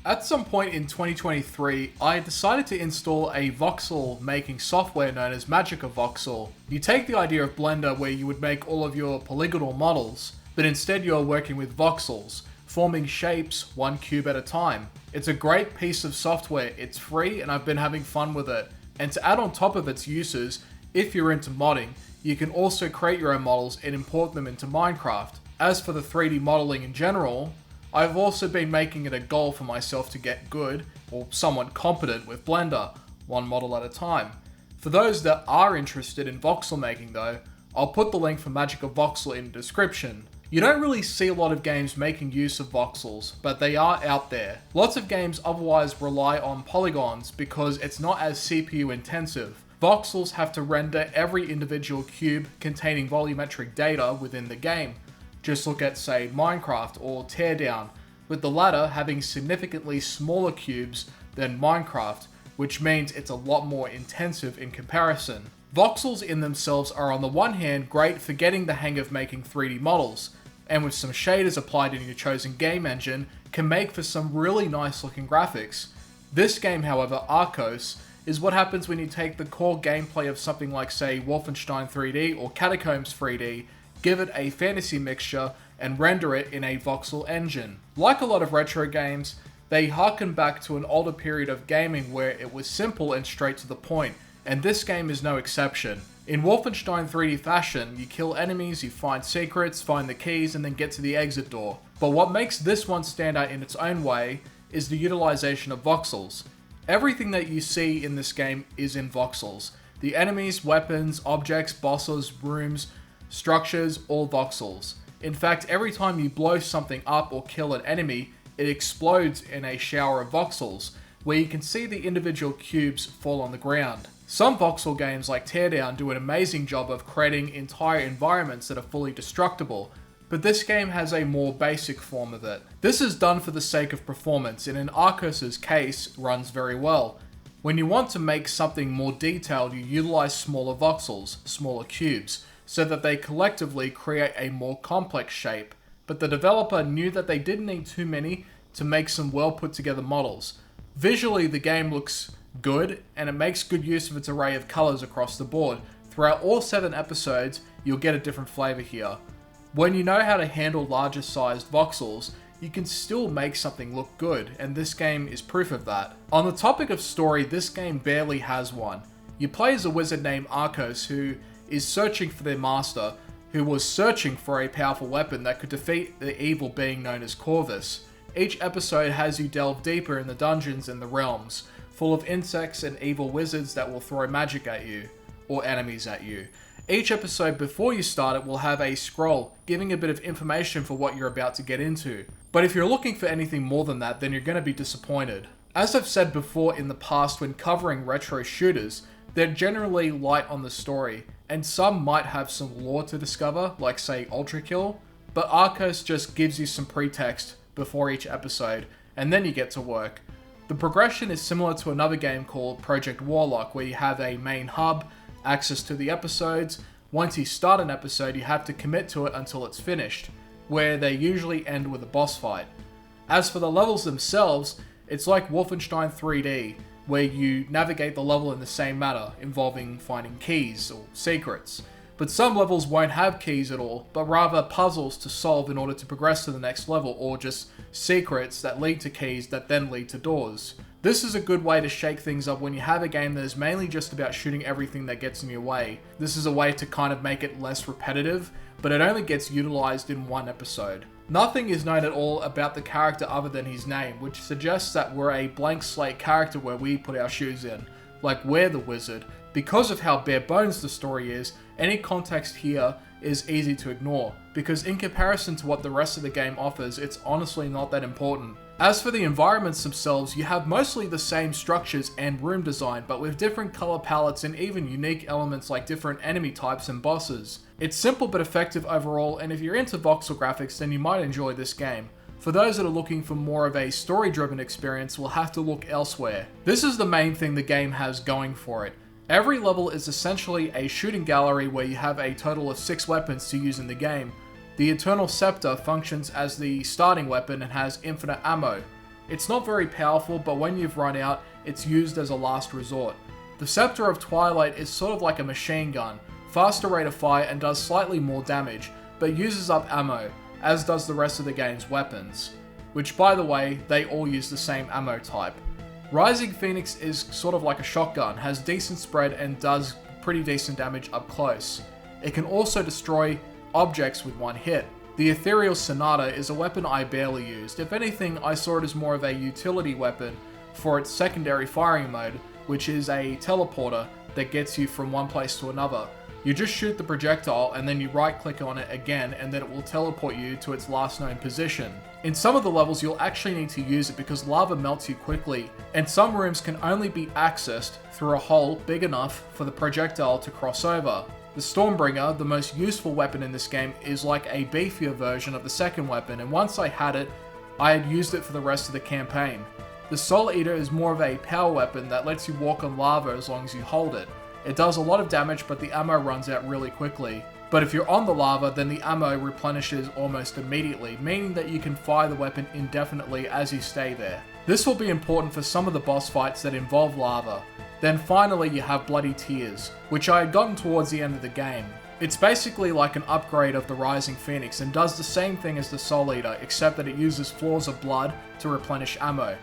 At some point in 2023, I decided to install a voxel making software known as Voxel. You take the idea of Blender where you would make all of your polygonal models, but instead you're working with voxels, forming shapes one cube at a time. It's a great piece of software, it's free and I've been having fun with it. And to add on top of its uses, if you're into modding, you can also create your own models and import them into Minecraft. As for the 3D modeling in general, I've also been making it a goal for myself to get good, or somewhat competent with Blender, one model at a time. For those that are interested in voxel making though, I'll put the link for Voxel in the description. You don't really see a lot of games making use of voxels, but they are out there. Lots of games otherwise rely on polygons because it's not as CPU intensive. Voxels have to render every individual cube containing volumetric data within the game. Just look at, say, Minecraft or Teardown, with the latter having significantly smaller cubes than Minecraft, which means it's a lot more intensive in comparison. Voxels in themselves are on the one hand great for getting the hang of making 3D models, and with some shaders applied in your chosen game engine, can make for some really nice looking graphics. This game, however, Arkos, is what happens when you take the core gameplay of something like, say, Wolfenstein 3D or Catacombs 3D, give it a fantasy mixture, and render it in a voxel engine. Like a lot of retro games, they harken back to an older period of gaming where it was simple and straight to the point, and this game is no exception. In Wolfenstein 3D fashion, you kill enemies, you find secrets, find the keys, and then get to the exit door. But what makes this one stand out in its own way is the utilization of voxels. Everything that you see in this game is in voxels. The enemies, weapons, objects, bosses, rooms, structures, all voxels. In fact, every time you blow something up or kill an enemy, it explodes in a shower of voxels, where you can see the individual cubes fall on the ground. Some voxel games like Teardown do an amazing job of creating entire environments that are fully destructible, but this game has a more basic form of it. This is done for the sake of performance, and in Arkos' case, runs very well. When you want to make something more detailed, you utilize smaller voxels, smaller cubes, so that they collectively create a more complex shape, but the developer knew that they didn't need too many to make some well put together models. Visually, the game looks good, and it makes good use of its array of colors across the board. Throughout all 7 episodes, you'll get a different flavor here. When you know how to handle larger sized voxels, you can still make something look good, and this game is proof of that. On the topic of story, this game barely has one. You play as a wizard named Arkos who is searching for their master, who was searching for a powerful weapon that could defeat the evil being known as Corvus. Each episode has you delve deeper in the dungeons and the realms, full of insects and evil wizards that will throw magic at you, or enemies at you. Each episode before you start it will have a scroll, giving a bit of information for what you're about to get into. But if you're looking for anything more than that, then you're going to be disappointed. As I've said before in the past when covering retro shooters, they're generally light on the story, and some might have some lore to discover, like say Ultra Kill, but Arkos just gives you some pretext before each episode, and then you get to work. The progression is similar to another game called Project Warlock, where you have a main hub, access to the episodes. Once you start an episode, you have to commit to it until it's finished, where they usually end with a boss fight. As for the levels themselves, it's like Wolfenstein 3D, where you navigate the level in the same manner, involving finding keys or secrets. But some levels won't have keys at all, but rather puzzles to solve in order to progress to the next level, or just secrets that lead to keys that then lead to doors. This is a good way to shake things up when you have a game that is mainly just about shooting everything that gets in your way. This is a way to kind of make it less repetitive, but it only gets utilized in one episode. Nothing is known at all about the character other than his name, which suggests that we're a blank slate character where we put our shoes in, like we're the wizard. Because of how bare bones the story is, any context here is easy to ignore, because in comparison to what the rest of the game offers, it's honestly not that important. As for the environments themselves, you have mostly the same structures and room design, but with different color palettes and even unique elements like different enemy types and bosses. It's simple but effective overall, and if you're into voxel graphics, then you might enjoy this game. For those that are looking for more of a story-driven experience, we'll have to look elsewhere. This is the main thing the game has going for it. Every level is essentially a shooting gallery where you have a total of 6 weapons to use in the game. The Eternal Scepter functions as the starting weapon and has infinite ammo. It's not very powerful, but when you've run out, it's used as a last resort. The Scepter of Twilight is sort of like a machine gun, faster rate of fire and does slightly more damage, but uses up ammo, as does the rest of the game's weapons. Which, by the way, they all use the same ammo type. Rising Phoenix is sort of like a shotgun, has decent spread and does pretty decent damage up close. It can also destroy objects with one hit. The Ethereal Sonata is a weapon I barely used. If anything, I saw it as more of a utility weapon for its secondary firing mode, which is a teleporter that gets you from one place to another. You just shoot the projectile and then you right click on it again and then it will teleport you to its last known position. In some of the levels you'll actually need to use it because lava melts you quickly, and some rooms can only be accessed through a hole big enough for the projectile to cross over. The Stormbringer, the most useful weapon in this game, is like a beefier version of the second weapon, and once I had it, I had used it for the rest of the campaign. The Soul Eater is more of a power weapon that lets you walk on lava as long as you hold it. It does a lot of damage, but the ammo runs out really quickly. But if you're on the lava, then the ammo replenishes almost immediately, meaning that you can fire the weapon indefinitely as you stay there. This will be important for some of the boss fights that involve lava. Then finally you have Bloody Tears, which I had gotten towards the end of the game. It's basically like an upgrade of the Rising Phoenix and does the same thing as the Soul Eater, except that it uses floors of blood to replenish ammo.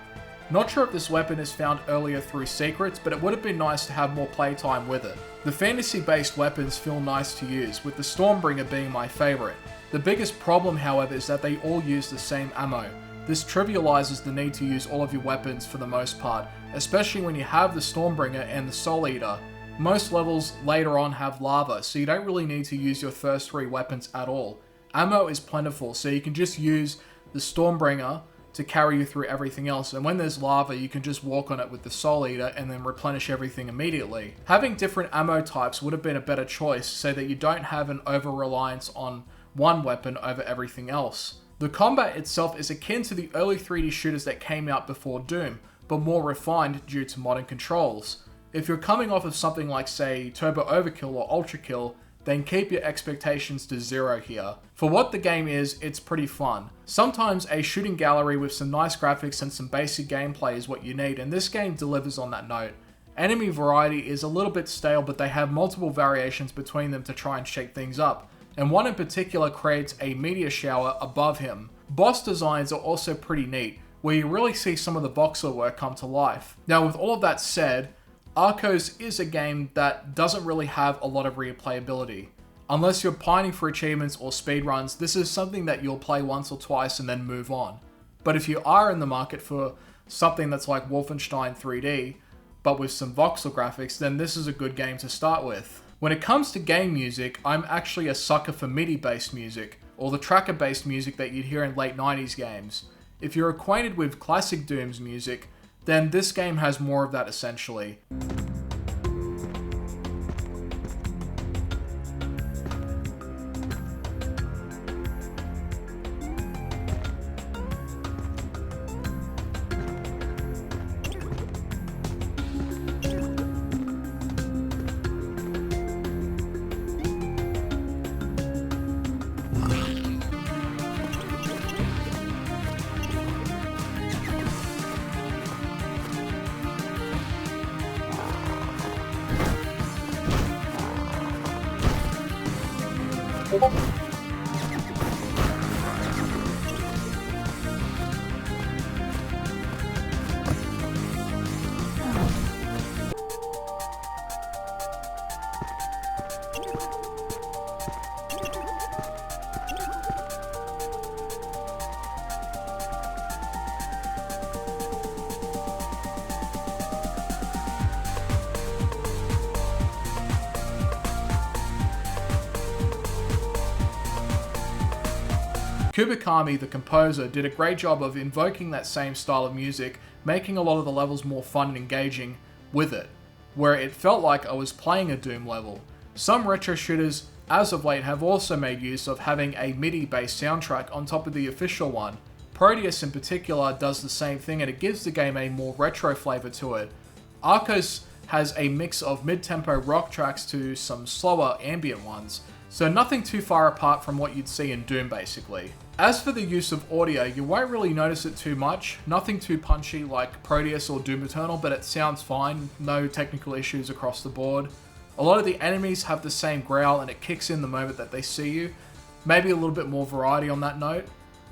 Not sure if this weapon is found earlier through secrets, but it would have been nice to have more playtime with it. The fantasy-based weapons feel nice to use, with the Stormbringer being my favourite. The biggest problem, however, is that they all use the same ammo. This trivializes the need to use all of your weapons for the most part, especially when you have the Stormbringer and the Soul Eater. Most levels later on have lava, so you don't really need to use your first 3 weapons at all. Ammo is plentiful, so you can just use the Stormbringer to carry you through everything else, and when there's lava you can just walk on it with the Soul Eater and then replenish everything immediately. Having different ammo types would have been a better choice so that you don't have an over-reliance on one weapon over everything else. The combat itself is akin to the early 3D shooters that came out before Doom, but more refined due to modern controls. If you're coming off of something like, say, Turbo Overkill or Ultra Kill, then keep your expectations to 0 here. For what the game is, it's pretty fun. Sometimes a shooting gallery with some nice graphics and some basic gameplay is what you need, and this game delivers on that note. Enemy variety is a little bit stale, but they have multiple variations between them to try and shake things up, and one in particular creates a meteor shower above him. Boss designs are also pretty neat, where you really see some of the voxel work come to life. Now with all of that said, Arkos is a game that doesn't really have a lot of replayability. Unless you're pining for achievements or speedruns, this is something that you'll play once or twice and then move on. But if you are in the market for something that's like Wolfenstein 3D, but with some voxel graphics, then this is a good game to start with. When it comes to game music, I'm actually a sucker for MIDI-based music, or the tracker-based music that you'd hear in late 90s games. If you're acquainted with classic Doom's music, then this game has more of that essentially. Kubikami, the composer, did a great job of invoking that same style of music, making a lot of the levels more fun and engaging with it, where it felt like I was playing a Doom level. Some retro shooters, as of late, have also made use of having a MIDI-based soundtrack on top of the official one. Proteus in particular does the same thing, and it gives the game a more retro flavour to it. Arkos has a mix of mid-tempo rock tracks to some slower ambient ones, So nothing too far apart from what you'd see in Doom basically. As for the use of audio, you won't really notice it too much, nothing too punchy like Proteus or Doom Eternal, but it sounds fine, no technical issues across the board. A lot of the enemies have the same growl and it kicks in the moment that they see you, maybe a little bit more variety on that note.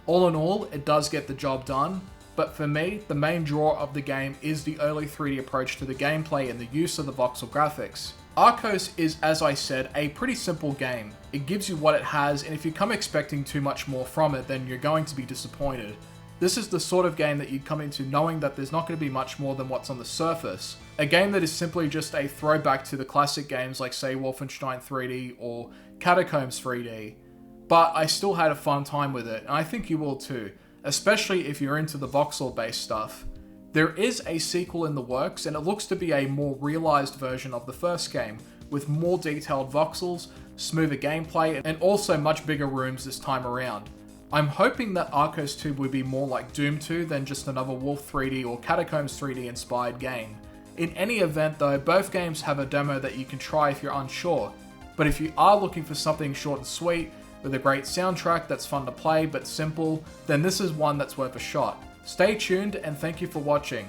All in all, it does get the job done, but for me, the main draw of the game is the early 3D approach to the gameplay and the use of the voxel graphics. Arkos is, as I said, a pretty simple game. It gives you what it has, and if you come expecting too much more from it, then you're going to be disappointed. This is the sort of game that you'd come into knowing that there's not going to be much more than what's on the surface. A game that is simply just a throwback to the classic games like, say, Wolfenstein 3D or Catacombs 3D. But I still had a fun time with it, and I think you will too, especially if you're into the voxel-based stuff. There is a sequel in the works, and it looks to be a more realised version of the first game, with more detailed voxels, smoother gameplay, and also much bigger rooms this time around. I'm hoping that Arkos 2 will be more like Doom 2 than just another Wolf 3D or Catacombs 3D inspired game. In any event though, both games have a demo that you can try if you're unsure, but if you are looking for something short and sweet, with a great soundtrack that's fun to play but simple, then this is one that's worth a shot. Stay tuned and thank you for watching.